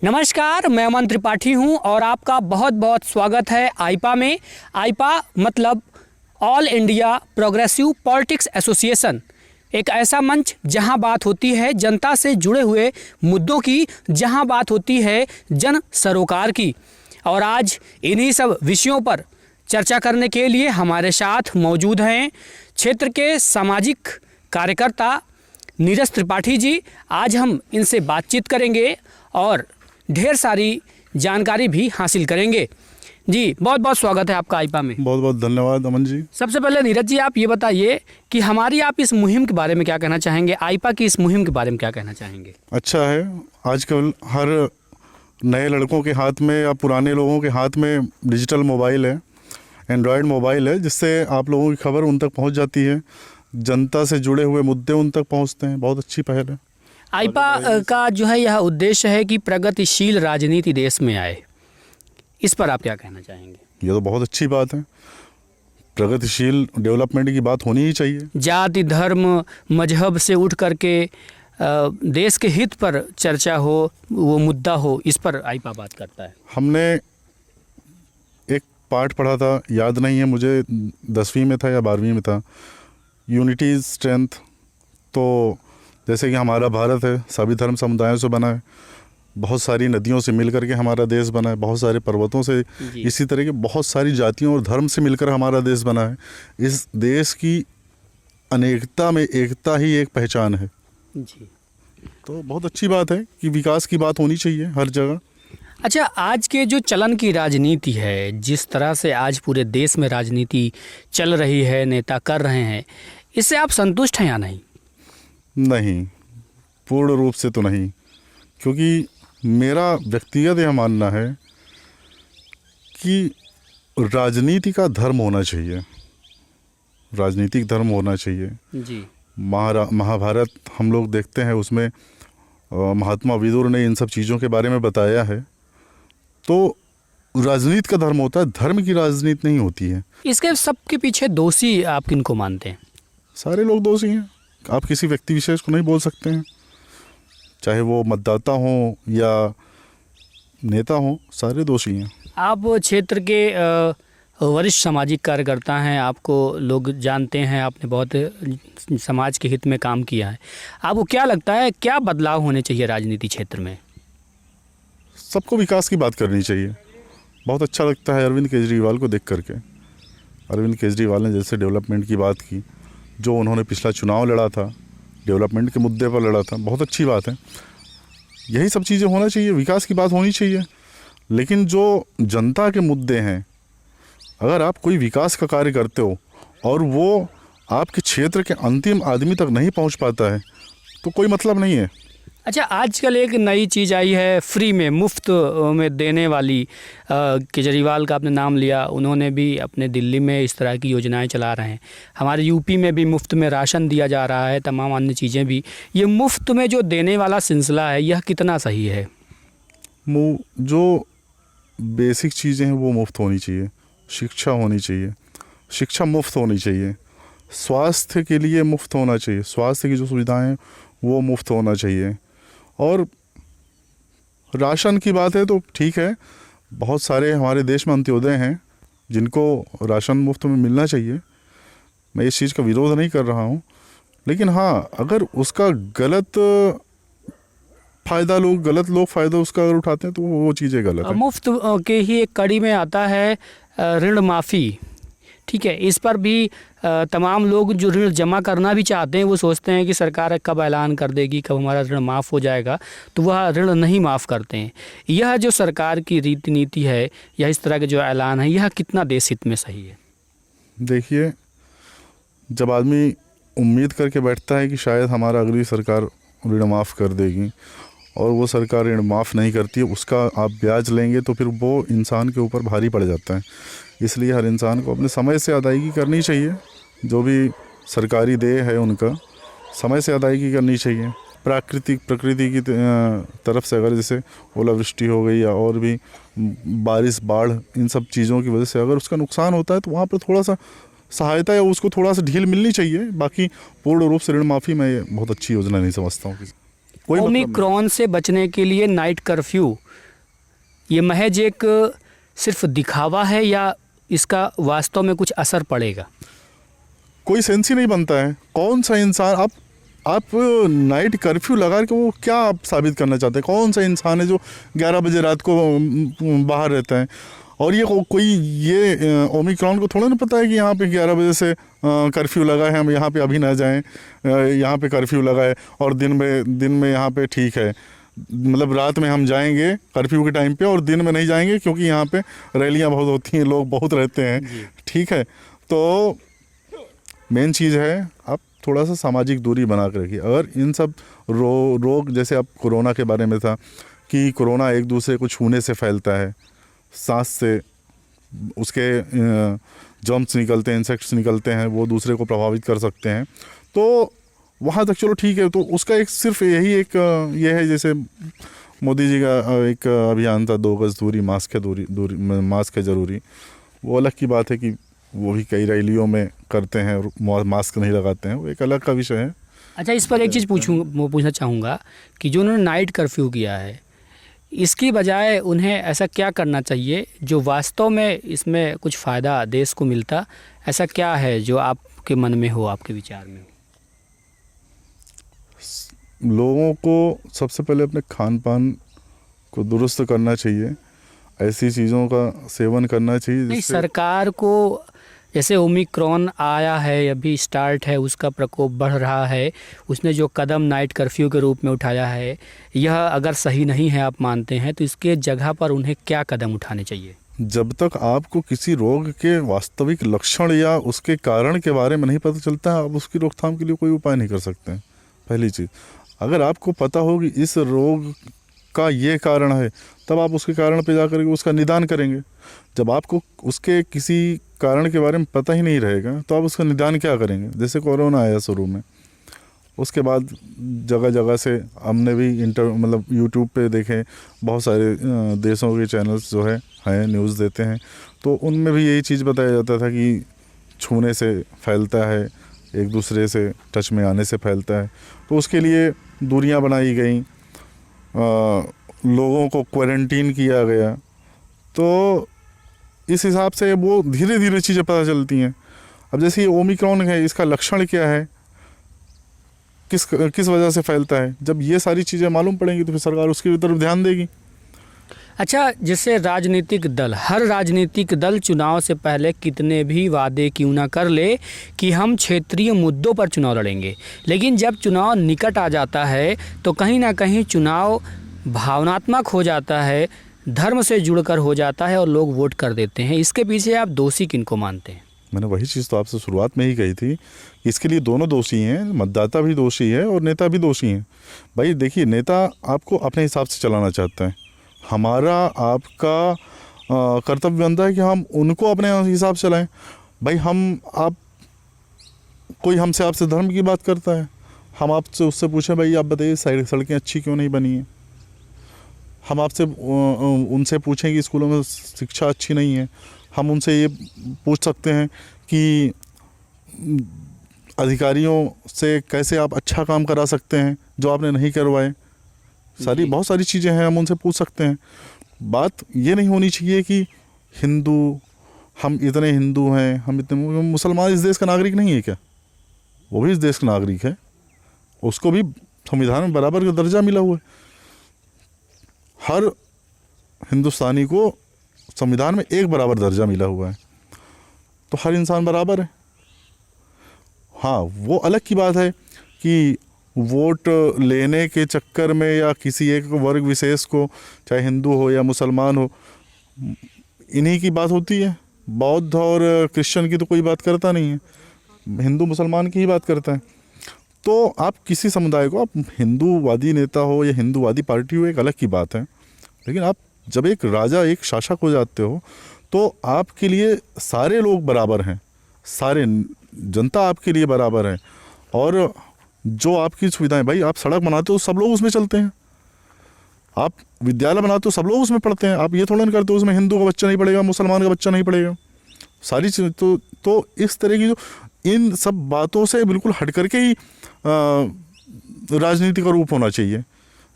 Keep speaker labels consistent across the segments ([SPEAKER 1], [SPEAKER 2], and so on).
[SPEAKER 1] नमस्कार, मैं अमन त्रिपाठी हूं और आपका बहुत बहुत स्वागत है आईपा में। आईपा मतलब all India progressive politics association, एक ऐसा मंच जहां बात होती है जनता से जुड़े हुए मुद्दों की, जहां बात होती है जन सरोकार की। और आज इन्हीं सब विषयों पर चर्चा करने के लिए हमारे साथ मौजूद हैं क्षेत्र के सामाजिक कार्यकर्ता नीरज त्रिपाठी जी। आज हम इनसे बातचीत करेंगे और ढेर सारी जानकारी भी हासिल करेंगे। जी, बहुत बहुत स्वागत है आपका आईपा में।
[SPEAKER 2] बहुत बहुत धन्यवाद अमन जी।
[SPEAKER 1] सबसे पहले नीरज जी, आप ये बताइए कि हमारी आप इस मुहिम के बारे में क्या कहना चाहेंगे, आईपा की इस मुहिम के बारे में क्या कहना चाहेंगे?
[SPEAKER 2] अच्छा है, आजकल हर नए लड़कों के हाथ में या पुराने लोगों के हाथ में डिजिटल मोबाइल है, एंड्रॉयड मोबाइल है, जिससे आप लोगों की खबर उन तक पहुंच जाती है, जनता से जुड़े हुए मुद्दे उन तक पहुंचते हैं। बहुत अच्छी पहल है।
[SPEAKER 1] आईपा का जो है यह उद्देश्य है कि प्रगतिशील राजनीति देश में आए। इस पर आप क्या कहना चाहेंगे?
[SPEAKER 2] ये तो बहुत अच्छी बात है। प्रगतिशील डेवलपमेंट की बात होनी ही चाहिए।
[SPEAKER 1] जाति, धर्म, मजहब से उठ करके देश के हित पर चर्चा हो, वो मुद्दा हो, इस पर आईपा बात करता है।
[SPEAKER 2] हमने एक पाठ पढ़ा था, याद नहीं है मुझे, 10वीं में था या 12वीं में था, यूनिटी इज स्ट्रेंथ। तो जैसे कि हमारा भारत है, सभी धर्म समुदायों से बना है, बहुत सारी नदियों से मिलकर के हमारा देश बना है, बहुत सारे पर्वतों से, इसी तरह के बहुत सारी जातियों और धर्म से मिलकर हमारा देश बना है। इस देश की अनेकता में एकता ही एक पहचान है
[SPEAKER 1] जी।
[SPEAKER 2] तो बहुत अच्छी बात है कि विकास की बात होनी चाहिए हर जगह।
[SPEAKER 1] अच्छा, आज के जो चलन की राजनीति है, जिस तरह से आज पूरे देश में राजनीति चल रही है, नेता कर रहे हैं, इससे आप संतुष्ट हैं या नहीं?
[SPEAKER 2] नहीं, पूर्ण रूप से तो नहीं, क्योंकि मेरा व्यक्तिगत यह मानना है कि राजनीति का धर्म होना चाहिए, राजनीतिक धर्म होना चाहिए
[SPEAKER 1] जी।
[SPEAKER 2] महाभारत हम लोग देखते हैं, उसमें महात्मा विदुर ने इन सब चीज़ों के बारे में बताया है। तो राजनीति का धर्म होता है, धर्म की राजनीति नहीं होती है।
[SPEAKER 1] इसके सबके पीछे दोषी आप किनको मानते हैं?
[SPEAKER 2] सारे लोग दोषी हैं, आप किसी व्यक्ति विशेष को नहीं बोल सकते हैं, चाहे वो मतदाता हों या नेता हों, सारे दोषी हैं। आप
[SPEAKER 1] क्षेत्र के वरिष्ठ सामाजिक कार्यकर्ता हैं, आपको लोग जानते हैं, आपने बहुत समाज के हित में काम किया है। आपको क्या लगता है, क्या बदलाव होने चाहिए राजनीति क्षेत्र में?
[SPEAKER 2] सबको विकास की बात करनी चाहिए। बहुत अच्छा लगता है अरविंद केजरीवाल को देख करके। अरविंद केजरीवाल ने जैसे डेवलपमेंट की बात की, जो उन्होंने पिछला चुनाव लड़ा था, डेवलपमेंट के मुद्दे पर लड़ा था, बहुत अच्छी बात है। यही सब चीज़ें होना चाहिए, विकास की बात होनी चाहिए। लेकिन जो जनता के मुद्दे हैं, अगर आप कोई विकास का कार्य करते हो और वो आपके क्षेत्र के अंतिम आदमी तक नहीं पहुंच पाता है, तो कोई मतलब नहीं है।
[SPEAKER 1] अच्छा, आजकल एक नई चीज़ आई है, फ्री में, मुफ्त में देने वाली। केजरीवाल का आपने नाम लिया, उन्होंने भी अपने दिल्ली में इस तरह की योजनाएं चला रहे हैं। हमारे यूपी में भी मुफ्त में राशन दिया जा रहा है, तमाम अन्य चीज़ें भी। ये मुफ्त में जो देने वाला सिलसिला है, यह कितना सही है?
[SPEAKER 2] जो बेसिक चीज़ें हैं वो मुफ्त होनी चाहिए। शिक्षा होनी चाहिए, शिक्षा मुफ्त होनी चाहिए। स्वास्थ्य के लिए मुफ्त होना चाहिए, स्वास्थ्य की जो सुविधाएं हैं वो मुफ्त होना चाहिए। और राशन की बात है तो ठीक है, बहुत सारे हमारे देश में अंत्योदय हैं जिनको राशन मुफ्त में मिलना चाहिए। मैं इस चीज़ का विरोध नहीं कर रहा हूँ, लेकिन हाँ, अगर उसका गलत लोग फ़ायदा उसका अगर उठाते हैं तो वो चीज़ें गलत है।
[SPEAKER 1] मुफ्त के ही एक कड़ी में आता है ऋण माफ़ी। ठीक है, इस पर भी तमाम लोग जो ऋण जमा करना भी चाहते हैं, वो सोचते हैं कि सरकार कब ऐलान कर देगी, कब हमारा ऋण माफ़ हो जाएगा, तो वह ऋण नहीं माफ़ करते हैं। यह जो सरकार की रीति नीति है या इस तरह के जो ऐलान है, यह कितना देश हित में सही है?
[SPEAKER 2] देखिए, जब आदमी उम्मीद करके बैठता है कि शायद हमारा अगली सरकार ऋण माफ़ कर देगी और वो सरकार ऋण माफ़ नहीं करती है, उसका आप ब्याज लेंगे तो फिर वो इंसान के ऊपर भारी पड़ जाता है। इसलिए हर इंसान को अपने समय से अदायगी करनी चाहिए। जो भी सरकारी देय है उनका समय से अदायगी करनी चाहिए। प्रकृति की तरफ से अगर जैसे ओलावृष्टि हो गई या और भी बारिश, बाढ़, इन सब चीज़ों की वजह से अगर उसका नुकसान होता है तो वहाँ पर थोड़ा सा सहायता या उसको थोड़ा सा ढील मिलनी चाहिए। बाकी पूर्ण रूप से ऋण माफ़ी मैं बहुत अच्छी योजना नहीं समझता हूँ। कोई मतलब नहीं।
[SPEAKER 1] ओमिक्रॉन से बचने के लिए नाइट कर्फ्यू ये महज एक सिर्फ दिखावा है या इसका वास्तव में कुछ असर पड़ेगा?
[SPEAKER 2] कोई सेंस ही नहीं बनता है। कौन सा इंसान आप नाइट कर्फ्यू लगा के वो क्या आप साबित करना चाहते हैं? कौन सा इंसान है जो 11 बजे रात को बाहर रहता है? और ये कोई ये ओमिक्रॉन को थोड़ा ना पता है कि यहाँ पे 11 बजे से कर्फ्यू लगा है, हम यहाँ पे अभी ना जाएं, यहाँ पे कर्फ्यू लगा है और दिन में यहाँ पे ठीक है। मतलब रात में हम जाएंगे कर्फ्यू के टाइम पे और दिन में नहीं जाएंगे क्योंकि यहाँ पे रैलियाँ बहुत होती हैं, लोग बहुत रहते हैं, ठीक है। तो मेन चीज़ है आप थोड़ा सा सामाजिक दूरी बना कर रखिए। अगर इन सब रोग जैसे अब कोरोना के बारे में था कि कोरोना एक दूसरे को छूने से फैलता है, सांस से उसके जर्म्स निकलते हैं, इंसेक्ट्स निकलते हैं, वो दूसरे को प्रभावित कर सकते हैं। तो वहाँ तक चलो ठीक है। तो उसका एक सिर्फ यही एक ये है, जैसे मोदी जी का एक अभियान था 2 गज दूरी, मास्क है ज़रूरी। वो अलग की बात है कि वो भी कई रैलियों में करते हैं और मास्क नहीं लगाते हैं, वो एक अलग का विषय है।
[SPEAKER 1] अच्छा, इस पर एक चीज़ पूछना चाहूँगा कि जो उन्होंने नाइट कर्फ्यू किया है, इसकी बजाय उन्हें ऐसा क्या करना चाहिए जो वास्तव में इसमें कुछ फ़ायदा देश को मिलता? ऐसा क्या है जो आपके मन में हो, आपके विचार में हो?
[SPEAKER 2] लोगों को सबसे पहले अपने खान पान को दुरुस्त करना चाहिए, ऐसी चीज़ों का सेवन करना चाहिए।
[SPEAKER 1] नहीं, सरकार को जैसे ओमिक्रॉन आया है, अभी स्टार्ट है, उसका प्रकोप बढ़ रहा है, उसने जो कदम नाइट कर्फ्यू के रूप में उठाया है, यह अगर सही नहीं है आप मानते हैं, तो इसके जगह पर उन्हें क्या कदम उठाने चाहिए?
[SPEAKER 2] जब तक आपको किसी रोग के वास्तविक लक्षण या उसके कारण के बारे में नहीं पता चलता है, आप उसकी रोकथाम के लिए कोई उपाय नहीं कर सकते हैं। पहली चीज़, अगर आपको पता हो कि इस रोग का ये कारण है, तब आप उसके कारण पे जाकर के उसका निदान करेंगे। जब आपको उसके किसी कारण के बारे में पता ही नहीं रहेगा तो आप उसका निदान क्या करेंगे? जैसे कोरोना आया शुरू में, उसके बाद जगह जगह से हमने भी मतलब यूट्यूब पे देखे, बहुत सारे देशों के चैनल्स जो हैं न्यूज़ देते हैं, तो उनमें भी यही चीज़ बताया जाता था कि छूने से फैलता है, एक दूसरे से टच में आने से फैलता है। तो उसके लिए दूरियां बनाई गई, लोगों को क्वारंटीन किया गया। तो इस हिसाब से वो धीरे धीरे चीज़ें पता चलती हैं। अब जैसे ये ओमिक्रॉन है, इसका लक्षण क्या है, किस वजह से फैलता है, जब ये सारी चीज़ें मालूम पड़ेंगी तो फिर सरकार उसकी तरफ ध्यान देगी।
[SPEAKER 1] अच्छा, जैसे राजनीतिक दल, हर राजनीतिक दल चुनाव से पहले कितने भी वादे क्यों ना कर ले कि हम क्षेत्रीय मुद्दों पर चुनाव लड़ेंगे, लेकिन जब चुनाव निकट आ जाता है तो कहीं ना कहीं चुनाव भावनात्मक हो जाता है, धर्म से जुड़कर हो जाता है और लोग वोट कर देते हैं। इसके पीछे आप दोषी किनको मानते हैं?
[SPEAKER 2] मैंने वही चीज़ तो आपसे शुरुआत में ही कही थी, इसके लिए दोनों दोषी हैं, मतदाता भी दोषी है और नेता भी दोषी हैं। भाई देखिए, नेता आपको अपने हिसाब से चलाना चाहता है, हमारा आपका कर्तव्य बनता है कि हम उनको अपने हिसाब से चलाएं। भाई कोई हमसे आपसे धर्म की बात करता है, हम आपसे उससे पूछें भाई आप बताइए सड़कें अच्छी क्यों नहीं बनी हैं। हम आपसे उनसे पूछें कि स्कूलों में शिक्षा अच्छी नहीं है। हम उनसे ये पूछ सकते हैं कि अधिकारियों से कैसे आप अच्छा काम करा सकते हैं जो आपने नहीं करवाए। बहुत सारी चीज़ें हैं, हम उनसे पूछ सकते हैं। बात ये नहीं होनी चाहिए कि हम इतने हिंदू हैं, हम इतने मुसलमान इस देश का नागरिक नहीं है क्या? वो भी इस देश का नागरिक है, उसको भी संविधान में बराबर का दर्जा मिला हुआ है। हर हिंदुस्तानी को संविधान में एक बराबर दर्जा मिला हुआ है, तो हर इंसान बराबर है। हाँ, वो अलग की बात है कि वोट लेने के चक्कर में या किसी एक वर्ग विशेष को, चाहे हिंदू हो या मुसलमान हो, इन्हीं की बात होती है। बौद्ध और क्रिश्चियन की तो कोई बात करता नहीं है, हिंदू मुसलमान की ही बात करता है। तो आप किसी समुदाय को, आप हिंदूवादी नेता हो या हिंदूवादी पार्टी हो, एक अलग की बात है, लेकिन आप जब एक राजा, एक शासक हो जाते हो तो आपके लिए सारे लोग बराबर हैं, सारे जनता आपके लिए बराबर है। और जो आपकी सुविधाएं, भाई आप सड़क बनाते हो सब लोग उसमें चलते हैं, आप विद्यालय बनाते हो सब लोग उसमें पढ़ते हैं। आप ये थोड़ा नहीं करते उसमें हिंदू का बच्चा नहीं पढ़ेगा, मुसलमान का बच्चा नहीं पढ़ेगा। सारी चीज़ तो इस तरह की जो इन सब बातों से बिल्कुल हट करके ही राजनीति का रूप होना चाहिए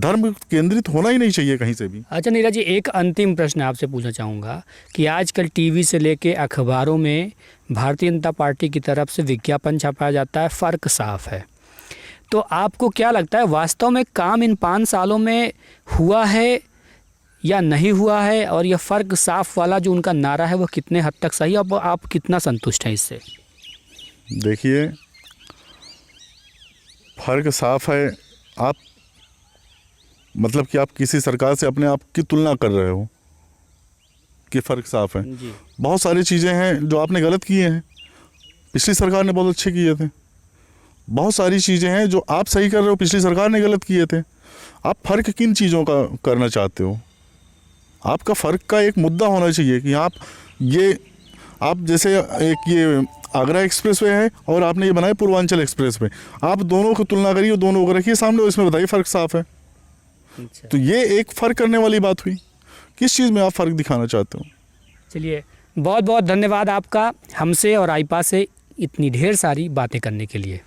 [SPEAKER 2] धर्म केंद्रित होना ही नहीं चाहिए कहीं से भी।
[SPEAKER 1] अच्छा नीरज जी, एक अंतिम प्रश्न आपसे पूछना चाहूँगा कि आजकल टीवी से लेके अखबारों में भारतीय जनता पार्टी की तरफ से विज्ञापन छापाया जाता है, फ़र्क साफ है। तो आपको क्या लगता है वास्तव में काम इन 5 सालों में हुआ है या नहीं हुआ है, और यह फ़र्क साफ वाला जो उनका नारा है वो कितने हद तक सही है, अब आप कितना संतुष्ट हैं इससे?
[SPEAKER 2] देखिए, फ़र्क साफ है। आप मतलब कि आप किसी सरकार से अपने आप की तुलना कर रहे हो कि फ़र्क साफ है।
[SPEAKER 1] जी।
[SPEAKER 2] बहुत सारी चीज़ें हैं जो आपने गलत किए हैं, पिछली सरकार ने बहुत अच्छे किए थे। बहुत सारी चीज़ें हैं जो आप सही कर रहे हो, पिछली सरकार ने गलत किए थे। आप फ़र्क किन चीज़ों का करना चाहते हो? आपका फ़र्क का एक मुद्दा होना चाहिए कि आप जैसे एक ये आगरा एक्सप्रेस वे है और आपने ये बनाया पूर्वांचल एक्सप्रेस वे, आप दोनों की तुलना करिए, दोनों को रखिए सामने, इसमें बताइए फ़र्क साफ है।
[SPEAKER 1] अच्छा।
[SPEAKER 2] तो ये एक फ़र्क करने वाली बात हुई। किस चीज़ में आप फ़र्क दिखाना चाहते हो?
[SPEAKER 1] चलिए, बहुत बहुत धन्यवाद आपका हमसे और आईपा से इतनी ढेर सारी बातें करने के लिए।